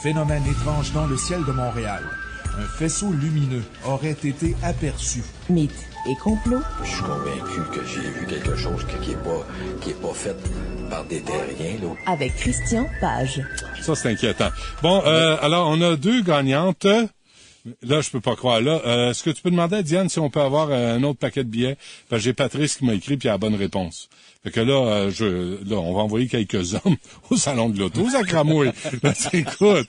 phénomène étrange dans le ciel de Montréal. Un faisceau lumineux aurait été aperçu. Mythe et complot. Je suis convaincu que j'ai vu quelque chose qui est pas fait par des terriens, là. Avec Christian Page. Ça, c'est inquiétant. Bon, alors, on a 2 gagnantes. Là, je peux pas croire. Là, est-ce que tu peux demander à Diane si on peut avoir un autre paquet de billets? Parce que j'ai Patrice qui m'a écrit puis il a la bonne réponse. Fait que là, on va envoyer quelques hommes au salon de l'auto, ça cramouille. Là, écoute.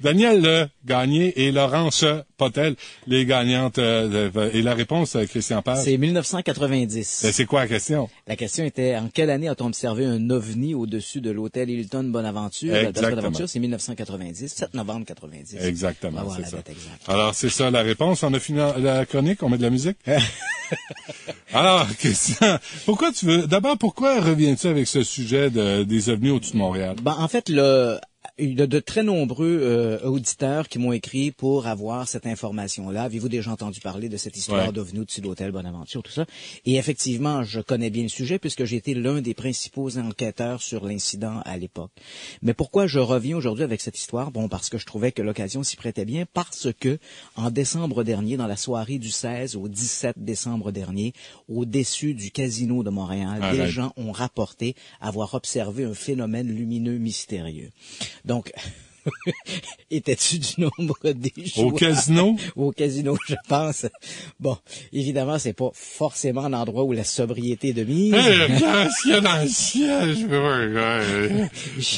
Daniel Gagné et Laurence Potel, les gagnantes. Et la réponse, Christian Page? C'est 1990. C'est quoi la question? La question était, en quelle année a-t-on observé un ovni au-dessus de l'hôtel Hilton Bonaventure? Exactement. La Bonaventure, c'est 1990, 7 novembre 90. Exactement, On va voir c'est la ça. date exacte. Alors, c'est ça la réponse. On a fini la chronique, on met de la musique? Alors, Christian, pourquoi reviens-tu avec ce sujet des ovnis au-dessus de Montréal? Ben, en fait, il y a de très nombreux auditeurs qui m'ont écrit pour avoir cette information-là. Avez-vous déjà entendu parler de cette histoire d'OVNI au-dessus de l'hôtel Bonaventure, tout ça? Et effectivement, je connais bien le sujet puisque j'ai été l'un des principaux enquêteurs sur l'incident à l'époque. Mais pourquoi je reviens aujourd'hui avec cette histoire? Bon, parce que je trouvais que l'occasion s'y prêtait bien, parce que en décembre dernier, dans la soirée du 16 au 17 décembre dernier, au-dessus du Casino de Montréal, des gens ont rapporté avoir observé un phénomène lumineux mystérieux. Donc, étais-tu du nombre des joueurs? Au casino? Au casino, je pense. Bon, évidemment, c'est pas forcément un endroit où la sobriété est de mise. Regarde ce qu'il y a dans le siège.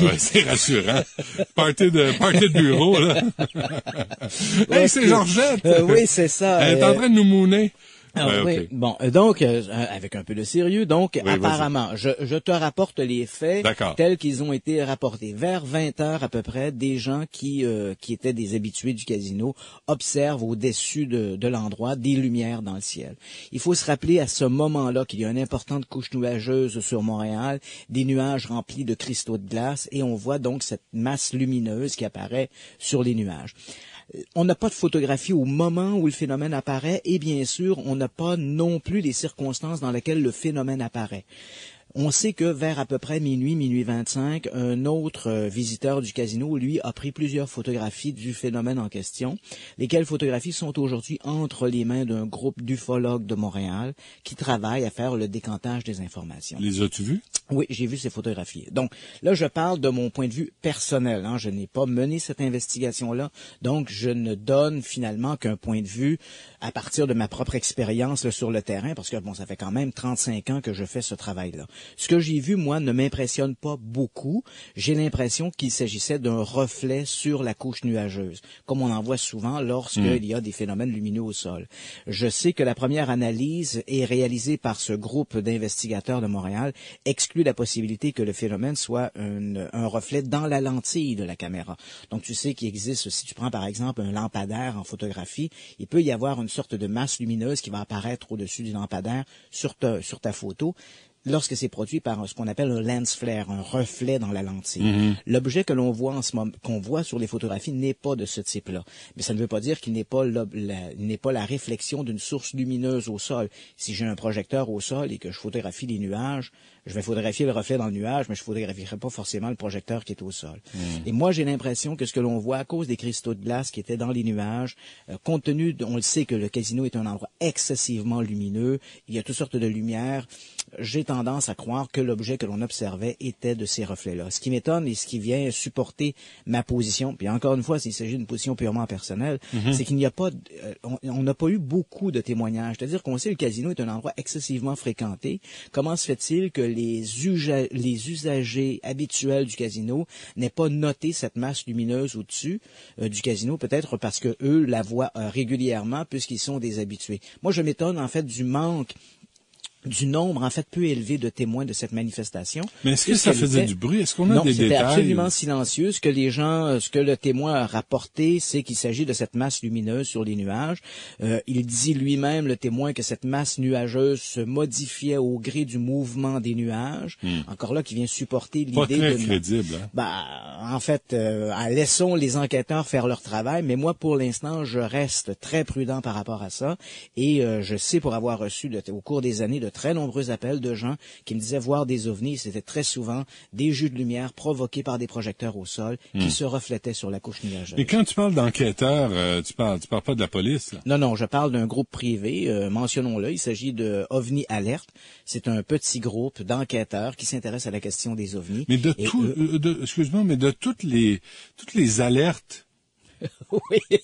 Ouais, c'est rassurant. Party de bureau, là. Hey, c'est Georgette! Oui, c'est ça. Elle est en train de nous mouner. Ah, ouais, oui. okay. Bon, donc, avec un peu de sérieux, donc, apparemment, je te rapporte les faits tels qu'ils ont été rapportés. Vers 20 heures à peu près, des gens qui étaient des habitués du casino observent au-dessus de l'endroit des lumières dans le ciel. Il faut se rappeler à ce moment-là qu'il y a une importante couche nuageuse sur Montréal, des nuages remplis de cristaux de glace, et on voit donc cette masse lumineuse qui apparaît sur les nuages. On n'a pas de photographie au moment où le phénomène apparaît et bien sûr, on n'a pas non plus les circonstances dans lesquelles le phénomène apparaît. On sait que vers à peu près minuit 25, un autre visiteur du casino, lui, a pris plusieurs photographies du phénomène en question, lesquelles photographies sont aujourd'hui entre les mains d'un groupe d'ufologues de Montréal qui travaille à faire le décantage des informations. Les as-tu vues? Oui, j'ai vu ces photographies. Donc, là, je parle de mon point de vue personnel. Hein. Je n'ai pas mené cette investigation-là, donc je ne donne finalement qu'un point de vue à partir de ma propre expérience là, sur le terrain, parce que bon, ça fait quand même 35 ans que je fais ce travail-là. Ce que j'ai vu, moi, ne m'impressionne pas beaucoup. J'ai l'impression qu'il s'agissait d'un reflet sur la couche nuageuse, comme on en voit souvent lorsqu'il y a des phénomènes lumineux au sol. Je sais que la première analyse est réalisée par ce groupe d'investigateurs de Montréal, exclut la possibilité que le phénomène soit un reflet dans la lentille de la caméra. Donc, tu sais qu'il existe, si tu prends par exemple un lampadaire en photographie, il peut y avoir une sorte de masse lumineuse qui va apparaître au-dessus du lampadaire sur ta photo, lorsque c'est produit par ce qu'on appelle un lens flare, un reflet dans la lentille. L'objet que l'on voit en ce moment, qu'on voit sur les photographies n'est pas de ce type-là. Mais ça ne veut pas dire qu'il n'est pas la réflexion d'une source lumineuse au sol. Si j'ai un projecteur au sol et que je photographie les nuages, je vais photographier le reflet dans le nuage, mais je photografierai pas forcément le projecteur qui est au sol. Et moi, j'ai l'impression que ce que l'on voit à cause des cristaux de glace qui étaient dans les nuages, compte tenu, on le sait que le casino est un endroit excessivement lumineux, il y a toutes sortes de lumières, j'ai tendance à croire que l'objet que l'on observait était de ces reflets-là. Ce qui m'étonne et ce qui vient supporter ma position, puis encore une fois, s'il s'agit d'une position purement personnelle, c'est qu'il n'y a pas, on n'a pas eu beaucoup de témoignages. C'est-à-dire qu'on sait que le casino est un endroit excessivement fréquenté. Comment se fait-il que les usagers habituels du casino n'aient pas noté cette masse lumineuse au-dessus du casino? Peut-être parce que eux la voient régulièrement puisqu'ils sont des habitués. Moi, je m'étonne en fait du nombre, en fait, peu élevé de témoins de cette manifestation. Mais est-ce que ça faisait du bruit? Est-ce qu'on a des détails? Non, c'était absolument silencieux. Ce que le témoin a rapporté, c'est qu'il s'agit de cette masse lumineuse sur les nuages. Il dit lui-même, le témoin, que cette masse nuageuse se modifiait au gré du mouvement des nuages. Encore là, qui vient supporter l'idée de... Pas très crédible, hein? En fait, laissons les enquêteurs faire leur travail, mais moi, pour l'instant, je reste très prudent par rapport à ça. Et je sais, pour avoir reçu au cours des années de très nombreux appels de gens qui me disaient voir des ovnis. C'était très souvent des jeux de lumière provoqués par des projecteurs au sol qui se reflétaient sur la couche nuageuse. Et quand tu parles d'enquêteurs, tu parles pas de la police, là? Non, je parle d'un groupe privé, mentionnons-le, il s'agit de OVNI Alert. C'est un petit groupe d'enquêteurs qui s'intéressent à la question des ovnis. Mais excuse-moi, mais de toutes les alertes. Oui.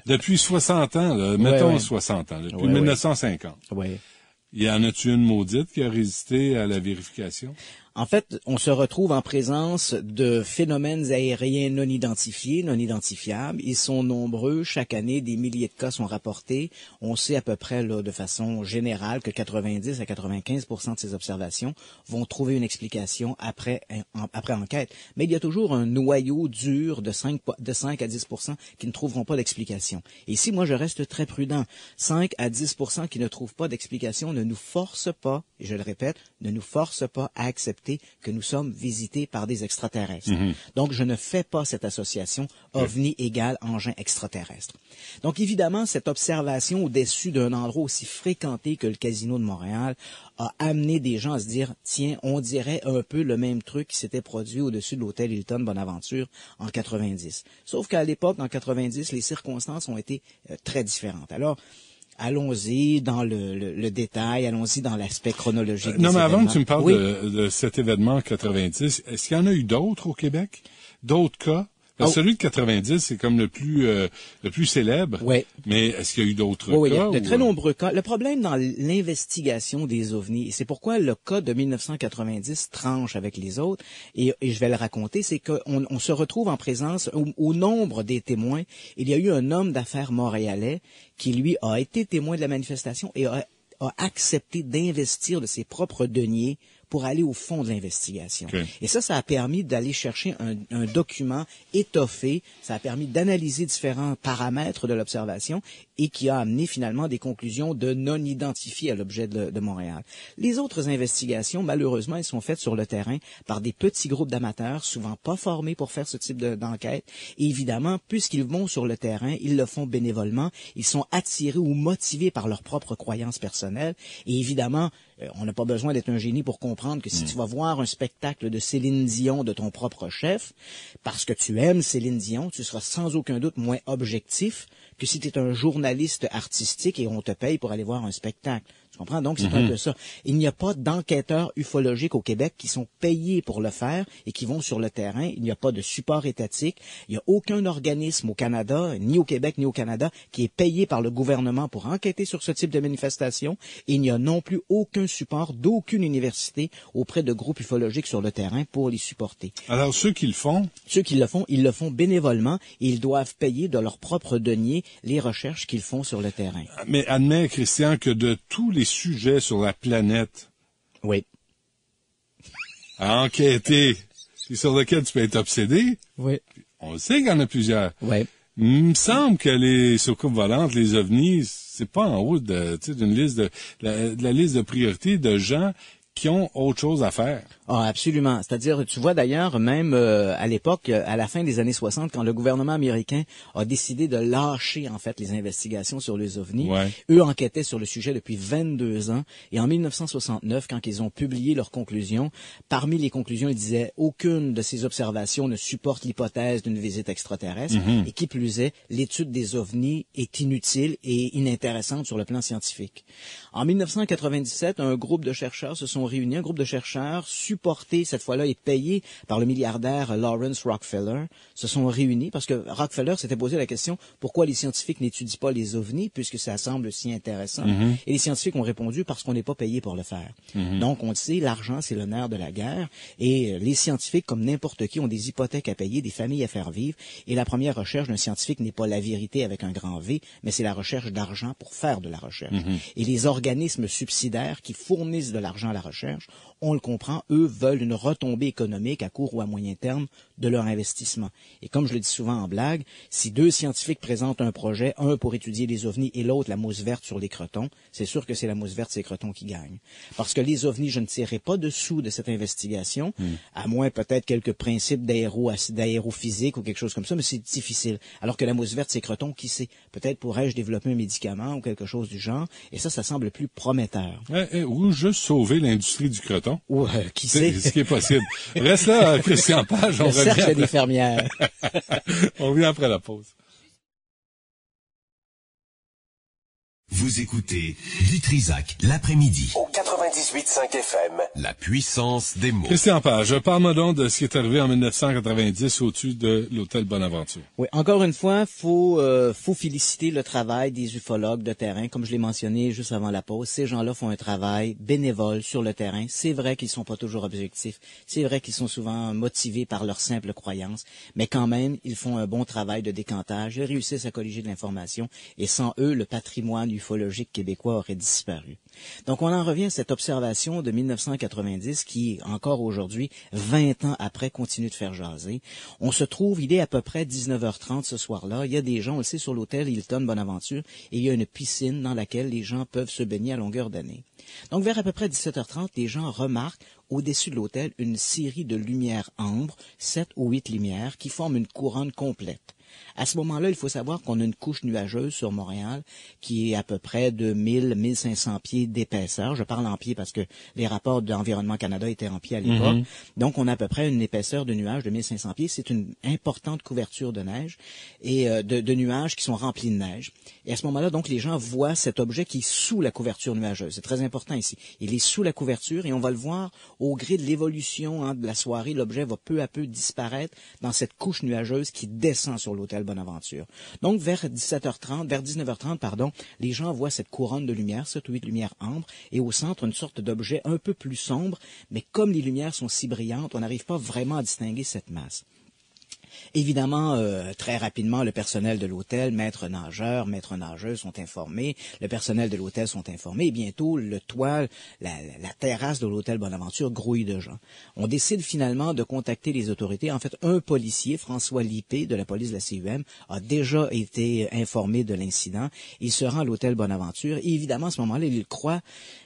Depuis 60 ans, là, mettons ouais. 60 ans, depuis Ouais, 1950. Oui. Y en a-tu une maudite qui a résisté à la vérification? En fait, on se retrouve en présence de phénomènes aériens non identifiés, non identifiables. Ils sont nombreux. Chaque année, des milliers de cas sont rapportés. On sait à peu près, là, de façon générale, que 90 à 95% de ces observations vont trouver une explication après enquête. Mais il y a toujours un noyau dur de 5 à 10% qui ne trouveront pas d'explication. Et ici, moi, je reste très prudent. 5 à 10% qui ne trouvent pas d'explication ne nous force pas, et je le répète, ne nous force pas à accepter que nous sommes visités par des extraterrestres. Donc, je ne fais pas cette association OVNI égale engin extraterrestre. Donc, évidemment, cette observation au-dessus d'un endroit aussi fréquenté que le Casino de Montréal a amené des gens à se dire, tiens, on dirait un peu le même truc qui s'était produit au-dessus de l'hôtel Hilton Bonaventure en 90. Sauf qu'à l'époque, en 90, les circonstances ont été très différentes. Alors, allons-y dans le détail, allons-y dans l'aspect chronologique. Non, mais avant événements. que tu me parles Oui. de cet événement en 90, est-ce qu'il y en a eu d'autres au Québec? D'autres cas? Parce que celui de 90, c'est comme le plus célèbre. Oui. Mais est-ce qu'il y a eu d'autres Oui, cas? il y a de très nombreux cas. Le problème dans l'investigation des ovnis, et c'est pourquoi le cas de 1990 tranche avec les autres, et je vais le raconter, c'est qu'on se retrouve en présence, au nombre des témoins, il y a eu un homme d'affaires montréalais qui, lui, a été témoin de la manifestation et a accepté d'investir de ses propres deniers pour aller au fond de l'investigation. Okay. Et ça a permis d'aller chercher un document étoffé, ça a permis d'analyser différents paramètres de l'observation et qui a amené finalement des conclusions de non identifiées à l'objet de Montréal. Les autres investigations, malheureusement, elles sont faites sur le terrain par des petits groupes d'amateurs, souvent pas formés pour faire ce type d'enquête. Et évidemment, puisqu'ils vont sur le terrain, ils le font bénévolement, ils sont attirés ou motivés par leurs propres croyances personnelles. Et évidemment, on n'a pas besoin d'être un génie pour comprendre que si tu vas voir un spectacle de Céline Dion de ton propre chef, parce que tu aimes Céline Dion, tu seras sans aucun doute moins objectif que si tu es un journaliste artistique et on te paye pour aller voir un spectacle. Tu comprends? Donc, c'est un peu ça. Il n'y a pas d'enquêteurs ufologiques au Québec qui sont payés pour le faire et qui vont sur le terrain. Il n'y a pas de support étatique. Il n'y a aucun organisme au Canada, ni au Québec, ni au Canada, qui est payé par le gouvernement pour enquêter sur ce type de manifestation. Et il n'y a non plus aucun support d'aucune université auprès de groupes ufologiques sur le terrain pour les supporter. Alors, ceux qui le font? Ceux qui le font, ils le font bénévolement et ils doivent payer de leur propre denier les recherches qu'ils font sur le terrain. Mais admets, Christian, que de tous les sujets sur la planète Oui. à enquêter et sur lesquels tu peux être obsédé, Oui. on sait qu'il y en a plusieurs. Oui. Il me semble que les soucoupes volantes, les ovnis, c'est pas en haut d'une liste de la liste de priorités de gens qui ont autre chose à faire. Ah, absolument. C'est-à-dire, tu vois d'ailleurs, même à l'époque, à la fin des années 60, quand le gouvernement américain a décidé de lâcher, en fait, les investigations sur les ovnis, eux enquêtaient sur le sujet depuis 22 ans. Et en 1969, quand ils ont publié leurs conclusions, parmi les conclusions, ils disaient « Aucune de ces observations ne supporte l'hypothèse d'une visite extraterrestre. Et qui plus est, l'étude des ovnis est inutile et inintéressante sur le plan scientifique. » En 1997, un groupe de chercheurs se sont réunis, un groupe de chercheurs supportés, cette fois-là, et payés par le milliardaire Lawrence Rockefeller, se sont réunis parce que Rockefeller s'était posé la question pourquoi les scientifiques n'étudient pas les ovnis puisque ça semble si intéressant. Et les scientifiques ont répondu parce qu'on n'est pas payé pour le faire. Donc, on le sait, l'argent, c'est le nerf de la guerre et les scientifiques, comme n'importe qui, ont des hypothèques à payer, des familles à faire vivre et la première recherche d'un scientifique n'est pas la vérité avec un grand V, mais c'est la recherche d'argent pour faire de la recherche. Et les organismes subsidiaires qui fournissent de l'argent à la recherche recherche. On le comprend, eux veulent une retombée économique à court ou à moyen terme de leur investissement. Et comme je le dis souvent en blague, si deux scientifiques présentent un projet, un pour étudier les ovnis et l'autre la mousse verte sur les crotons, c'est sûr que c'est la mousse verte sur les crotons qui gagne. Parce que les ovnis, je ne tirerai pas dessous de cette investigation, à moins peut-être quelques principes d'aérophysique ou quelque chose comme ça, mais c'est difficile. Alors que la mousse verte, c'est crotons, qui sait? Peut-être pourrais-je développer un médicament ou quelque chose du genre, et ça semble plus prometteur. Ou juste sauver l'industrie du croton. Ou qui sait? C'est ce qui est possible. Reste là, Christian Page, on Le revient. cercle des fermières. On revient après la pause. Vous écoutez du Trisac l'après-midi. Au 98.5 FM. La puissance des mots. Christian Page, parle-moi donc de ce qui est arrivé en 1990 au-dessus de l'hôtel Bonaventure. Oui, encore une fois, faut féliciter le travail des ufologues de terrain. Comme je l'ai mentionné juste avant la pause, ces gens-là font un travail bénévole sur le terrain. C'est vrai qu'ils sont pas toujours objectifs. C'est vrai qu'ils sont souvent motivés par leur simple croyance. Mais quand même, ils font un bon travail de décantage. Ils réussissent à colliger de l'information. Et sans eux, le patrimoine ufologique québécois aurait disparu. Donc, on en revient à cette observation de 1990 qui, encore aujourd'hui, 20 ans après, continue de faire jaser. On se trouve, il est à peu près 19h30 ce soir-là. Il y a des gens, on le sait, sur l'hôtel Hilton Bonaventure, et il y a une piscine dans laquelle les gens peuvent se baigner à longueur d'année. Donc, vers à peu près 17h30, les gens remarquent au-dessus de l'hôtel une série de lumières ambre, 7 ou 8 lumières, qui forment une couronne complète. À ce moment-là, il faut savoir qu'on a une couche nuageuse sur Montréal qui est à peu près de 1000-1500 pieds d'épaisseur. Je parle en pieds parce que les rapports d'Environnement Canada étaient en pieds à l'époque. Donc, on a à peu près une épaisseur de nuages de 1500 pieds. C'est une importante couverture de neige et de nuages qui sont remplis de neige. Et à ce moment-là, donc, les gens voient cet objet qui est sous la couverture nuageuse. C'est très important ici. Il est sous la couverture et on va le voir au gré de l'évolution de la soirée. L'objet va peu à peu disparaître dans cette couche nuageuse qui descend sur l'hôtel Bonaventure. Donc, vers 19h30, les gens voient cette couronne de lumière, 7 ou 8 lumières ambre, et au centre, une sorte d'objet un peu plus sombre, mais comme les lumières sont si brillantes, on n'arrive pas vraiment à distinguer cette masse. Évidemment, très rapidement, le personnel de l'hôtel, maîtres nageuses sont informés, le personnel de l'hôtel sont informés, et bientôt, le toit, la terrasse de l'hôtel Bonaventure grouille de gens. On décide finalement de contacter les autorités. En fait, un policier, François Lippé, de la police de la CUM, a déjà été informé de l'incident. Il se rend à l'hôtel Bonaventure, et évidemment, à ce moment-là, il croit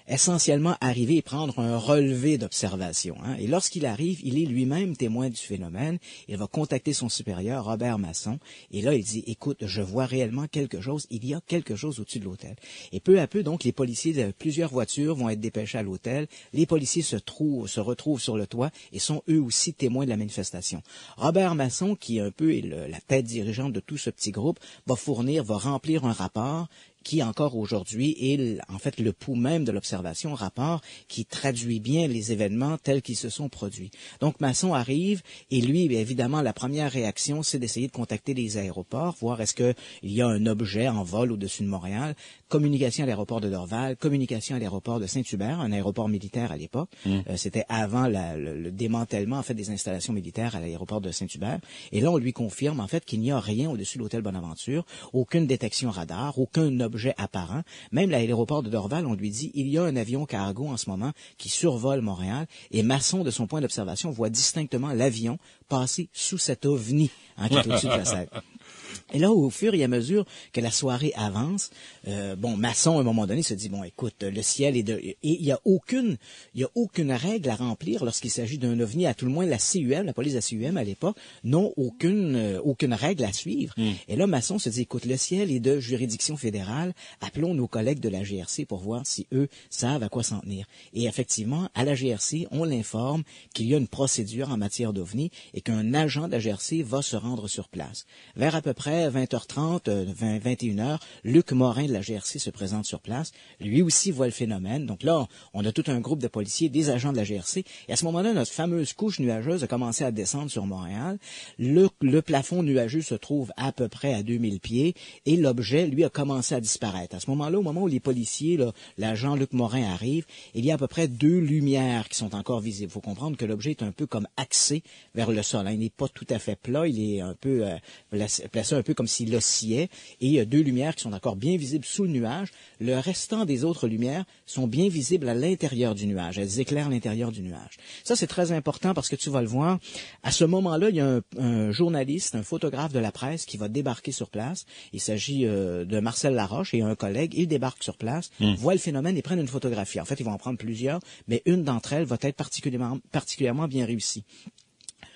essentiellement arriver et prendre un relevé d'observation. Et lorsqu'il arrive, il est lui-même témoin du phénomène. Il va contacter son supérieur, Robert Masson, et là, il dit, écoute, je vois réellement quelque chose, il y a quelque chose au-dessus de l'hôtel. Et peu à peu, donc, les policiers de plusieurs voitures vont être dépêchés à l'hôtel. Les policiers se retrouvent sur le toit et sont eux aussi témoins de la manifestation. Robert Masson, qui un peu est la tête dirigeante de tout ce petit groupe, va remplir un rapport qui encore aujourd'hui est en fait le pouls même de l'observation, rapport qui traduit bien les événements tels qu'ils se sont produits. Donc Masson arrive et lui, bien évidemment, la première réaction, c'est d'essayer de contacter les aéroports, voir est-ce qu'il y a un objet en vol au-dessus de Montréal. Communication à l'aéroport de Dorval, communication à l'aéroport de Saint-Hubert, un aéroport militaire à l'époque. C'était avant le démantèlement en fait des installations militaires à l'aéroport de Saint-Hubert. Et là, on lui confirme en fait qu'il n'y a rien au-dessus de l'hôtel Bonaventure, aucune détection radar, aucun objet apparent. Même à l'aéroport de Dorval, on lui dit il y a un avion cargo en ce moment qui survole Montréal. Et Masson, de son point d'observation, voit distinctement l'avion passer sous cet ovni qui est au-dessus de la scène. Et là, au fur et à mesure que la soirée avance, Masson, à un moment donné, se dit, bon, écoute, le ciel est de... Et il y a aucune règle à remplir lorsqu'il s'agit d'un ovni. À tout le moins, la CUM, la police de la CUM, à l'époque, n'ont aucune règle à suivre. Et là, Masson se dit, écoute, le ciel est de juridiction fédérale. Appelons nos collègues de la GRC pour voir si eux savent à quoi s'en tenir. Et effectivement, à la GRC, on l'informe qu'il y a une procédure en matière d'ovni et qu'un agent de la GRC va se rendre sur place. Vers à peu près 20h30, 21h, Luc Morin de la GRC se présente sur place. Lui aussi voit le phénomène. Donc là, on a tout un groupe de policiers, des agents de la GRC. Et à ce moment-là, notre fameuse couche nuageuse a commencé à descendre sur Montréal. Le plafond nuageux se trouve à peu près à 2000 pieds et l'objet, lui, a commencé à disparaître. À ce moment-là, au moment où les policiers, l'agent Luc Morin arrive, il y a à peu près 2 lumières qui sont encore visibles. Il faut comprendre que l'objet est un peu comme axé vers le sol. Il n'est pas tout à fait plat, il est un peu placé un peu comme s'il oscillait, et il y a 2 lumières qui sont encore bien visibles sous le nuage. Le restant des autres lumières sont bien visibles à l'intérieur du nuage. Elles éclairent l'intérieur du nuage. Ça, c'est très important parce que tu vas le voir. À ce moment-là, il y a un journaliste, un photographe de la presse qui va débarquer sur place. Il s'agit de Marcel Laroche et un collègue. Ils débarquent sur place, voient le phénomène et prennent une photographie. En fait, ils vont en prendre plusieurs, mais une d'entre elles va être particulièrement bien réussie.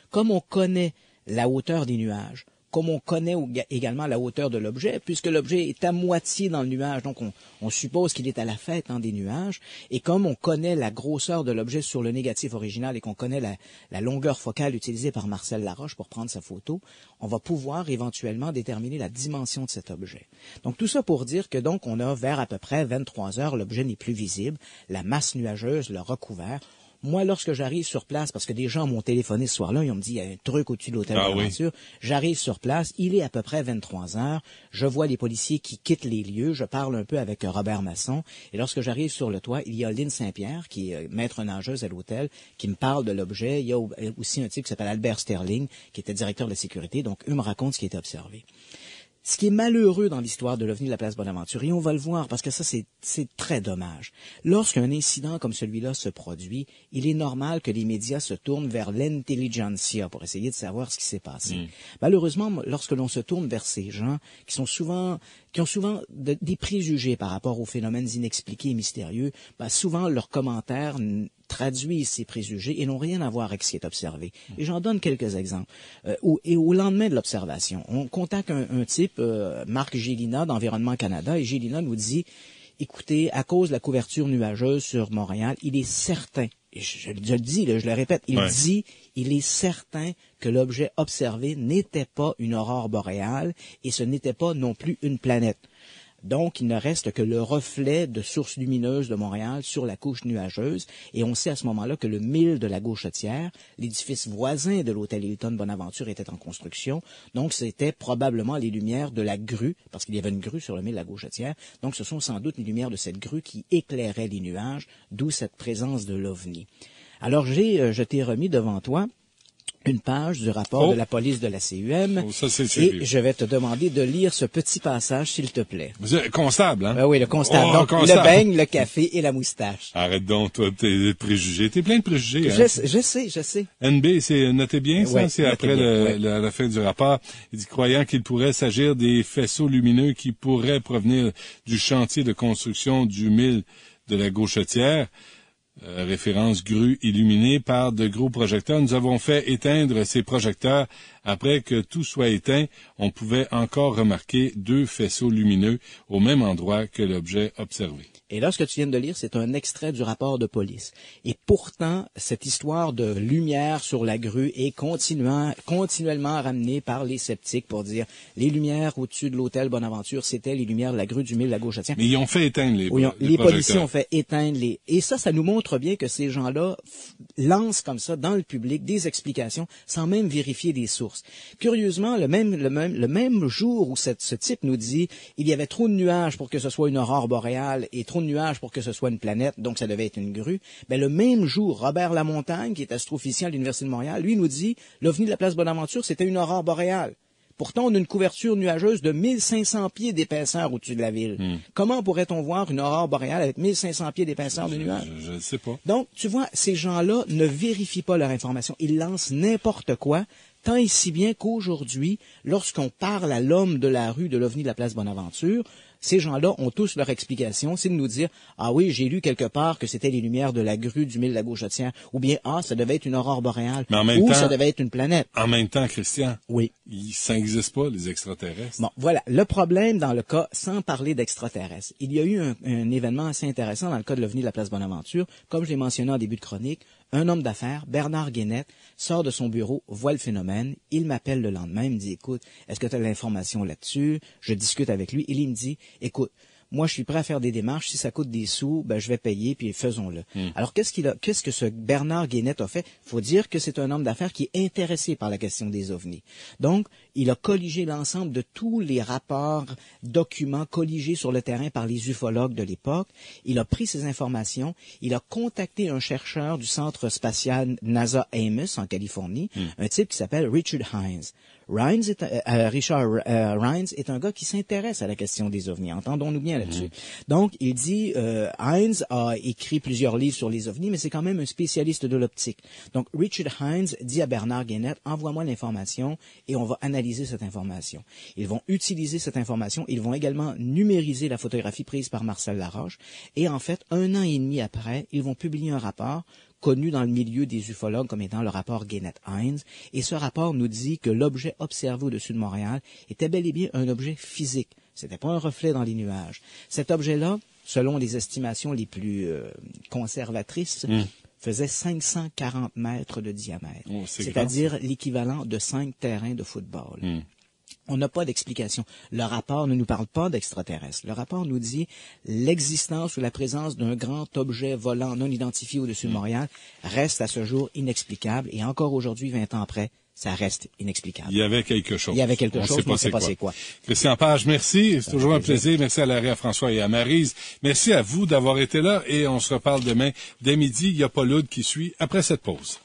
Comme on connaît la hauteur des nuages, comme on connaît également la hauteur de l'objet, puisque l'objet est à moitié dans le nuage, donc on suppose qu'il est à la fête des nuages, et comme on connaît la grosseur de l'objet sur le négatif original et qu'on connaît la longueur focale utilisée par Marcel Laroche pour prendre sa photo, on va pouvoir éventuellement déterminer la dimension de cet objet. Donc tout ça pour dire que donc on a vers à peu près 23 heures, l'objet n'est plus visible, la masse nuageuse l'a recouvert. Moi, lorsque j'arrive sur place, parce que des gens m'ont téléphoné ce soir-là, ils ont dit, il y a un truc au-dessus de l'hôtel Bonaventure. J'arrive sur place, il est à peu près 23 heures. Je vois les policiers qui quittent les lieux. Je parle un peu avec Robert Masson. Et lorsque j'arrive sur le toit, il y a Lynn Saint-Pierre, qui est maître nageuse à l'hôtel, qui me parle de l'objet. Il y a aussi un type qui s'appelle Albert Sterling, qui était directeur de la sécurité. Donc, eux me racontent ce qui a été observé. Ce qui est malheureux dans l'histoire de l'OVNI de la place Bonaventure, et on va le voir parce que ça, c'est très dommage. Lorsqu'un incident comme celui-là se produit, il est normal que les médias se tournent vers l'intelligentsia pour essayer de savoir ce qui s'est passé. Malheureusement, lorsque l'on se tourne vers ces gens qui ont souvent des préjugés par rapport aux phénomènes inexpliqués et mystérieux, souvent leurs commentaires traduisent ces préjugés et n'ont rien à voir avec ce qui est observé. Et j'en donne quelques exemples. Et au lendemain de l'observation, on contacte un type, Marc Gélina d'Environnement Canada, et Gélina nous dit, écoutez, à cause de la couverture nuageuse sur Montréal, il est certain, et je le dis, je le répète, il est certain que l'objet observé n'était pas une aurore boréale et ce n'était pas non plus une planète. Donc, il ne reste que le reflet de source lumineuse de Montréal sur la couche nuageuse. Et on sait à ce moment-là que le mille de la Gauchetière, l'édifice voisin de l'hôtel Hilton Bonaventure, était en construction. Donc, c'était probablement les lumières de la grue, parce qu'il y avait une grue sur le mille de la Gauchetière. Donc, ce sont sans doute les lumières de cette grue qui éclairaient les nuages, d'où cette présence de l'OVNI. Alors, je t'ai remis devant toi une page du rapport de la police de la CUM. Ça, c'est et je vais te demander de lire ce petit passage, s'il te plaît. Vous êtes constable, hein? Ben oui, le constable. Donc, constable. Le beigne, le café et la moustache. Arrête donc, toi, tes préjugés. T'es plein de préjugés, hein? Je sais. NB, c'est, notez bien, ça? Ouais, c'est après la fin du rapport. Il dit, croyant qu'il pourrait s'agir des faisceaux lumineux qui pourraient provenir du chantier de construction du mille de la Gauchetière. Référence grue illuminée par de gros projecteurs. Nous avons fait éteindre ces projecteurs. Après que tout soit éteint, on pouvait encore remarquer 2 faisceaux lumineux au même endroit que l'objet observé. Et là, ce que tu viens de lire, c'est un extrait du rapport de police. Et pourtant, cette histoire de lumière sur la grue est continuellement ramenée par les sceptiques pour dire les lumières au-dessus de l'hôtel Bonaventure, c'était les lumières de la grue du mille de la Gauchetière. Mais ils ont fait éteindre les projecteurs. Policiers ont fait éteindre les... Et ça nous montre bien que ces gens-là lancent comme ça dans le public des explications sans même vérifier les sources. Curieusement, le même jour où ce type nous dit il y avait trop de nuages pour que ce soit une aurore boréale et trop de nuages pour que ce soit une planète, donc ça devait être une grue, le même jour, Robert Lamontagne, qui est astrophysicien à l'Université de Montréal, lui nous dit l'OVNI de la place Bonaventure, c'était une aurore boréale. Pourtant, on a une couverture nuageuse de 1500 pieds d'épaisseur au-dessus de la ville. Comment pourrait-on voir une aurore boréale avec 1500 pieds d'épaisseur de nuages? Je ne sais pas. Donc, tu vois, ces gens-là ne vérifient pas leur information. Ils lancent n'importe quoi, tant et si bien qu'aujourd'hui, lorsqu'on parle à l'homme de la rue de l'OVNI de la place Bonaventure, ces gens-là ont tous leur explication, c'est de nous dire « Ah oui, j'ai lu quelque part que c'était les lumières de la grue du mille de la Gauchetière » ou bien « Ah, ça devait être une aurore boréale » ou « Ça devait être une planète ». En même temps, Christian, oui. Ça n'existe pas, les extraterrestres. Bon, voilà. Le problème dans le cas, sans parler d'extraterrestres, il y a eu un événement assez intéressant dans le cas de l'OVNI de la place Bonaventure. Comme je l'ai mentionné en début de chronique, un homme d'affaires, Bernard Guénette, sort de son bureau, voit le phénomène, il m'appelle le lendemain, il me dit, écoute, est-ce que tu as de l'information là-dessus? Je discute avec lui, et il me dit, écoute, moi, je suis prêt à faire des démarches. Si ça coûte des sous, je vais payer, puis faisons-le. Alors, qu'est-ce que ce Bernard Guénette a fait? Faut dire que c'est un homme d'affaires qui est intéressé par la question des ovnis. Donc, il a colligé l'ensemble de tous les rapports, documents colligés sur le terrain par les ufologues de l'époque. Il a pris ces informations. Il a contacté un chercheur du centre spatial NASA Ames en Californie, un type qui s'appelle Richard Hines. Richard Rhines est un gars qui s'intéresse à la question des ovnis. Entendons-nous bien là-dessus. Donc, il dit, Hines a écrit plusieurs livres sur les ovnis, mais c'est quand même un spécialiste de l'optique. Donc, Richard Hines dit à Bernard Guénette, envoie-moi l'information et on va analyser cette information. Ils vont utiliser cette information. Ils vont également numériser la photographie prise par Marcel Laroche. Et en fait, 1 an et demi après, ils vont publier un rapport connu dans le milieu des ufologues comme étant le rapport Guénette-Hines. Et ce rapport nous dit que l'objet observé au-dessus de Montréal était bel et bien un objet physique. C'était pas un reflet dans les nuages. Cet objet-là, selon les estimations les plus conservatrices, faisait 540 mètres de diamètre. Oh, c'est-à-dire l'équivalent de 5 terrains de football. On n'a pas d'explication. Le rapport ne nous parle pas d'extraterrestres. Le rapport nous dit l'existence ou la présence d'un grand objet volant non identifié au-dessus de Montréal reste à ce jour inexplicable. Et encore aujourd'hui, 20 ans après, ça reste inexplicable. Il y avait quelque chose. Il y avait quelque chose, mais on ne sait pas c'est quoi. Christian Page, merci. C'est toujours un plaisir. Merci à Larry, à François et à Maryse. Merci à vous d'avoir été là et on se reparle demain dès midi. Il y a Paul Oud qui suit après cette pause.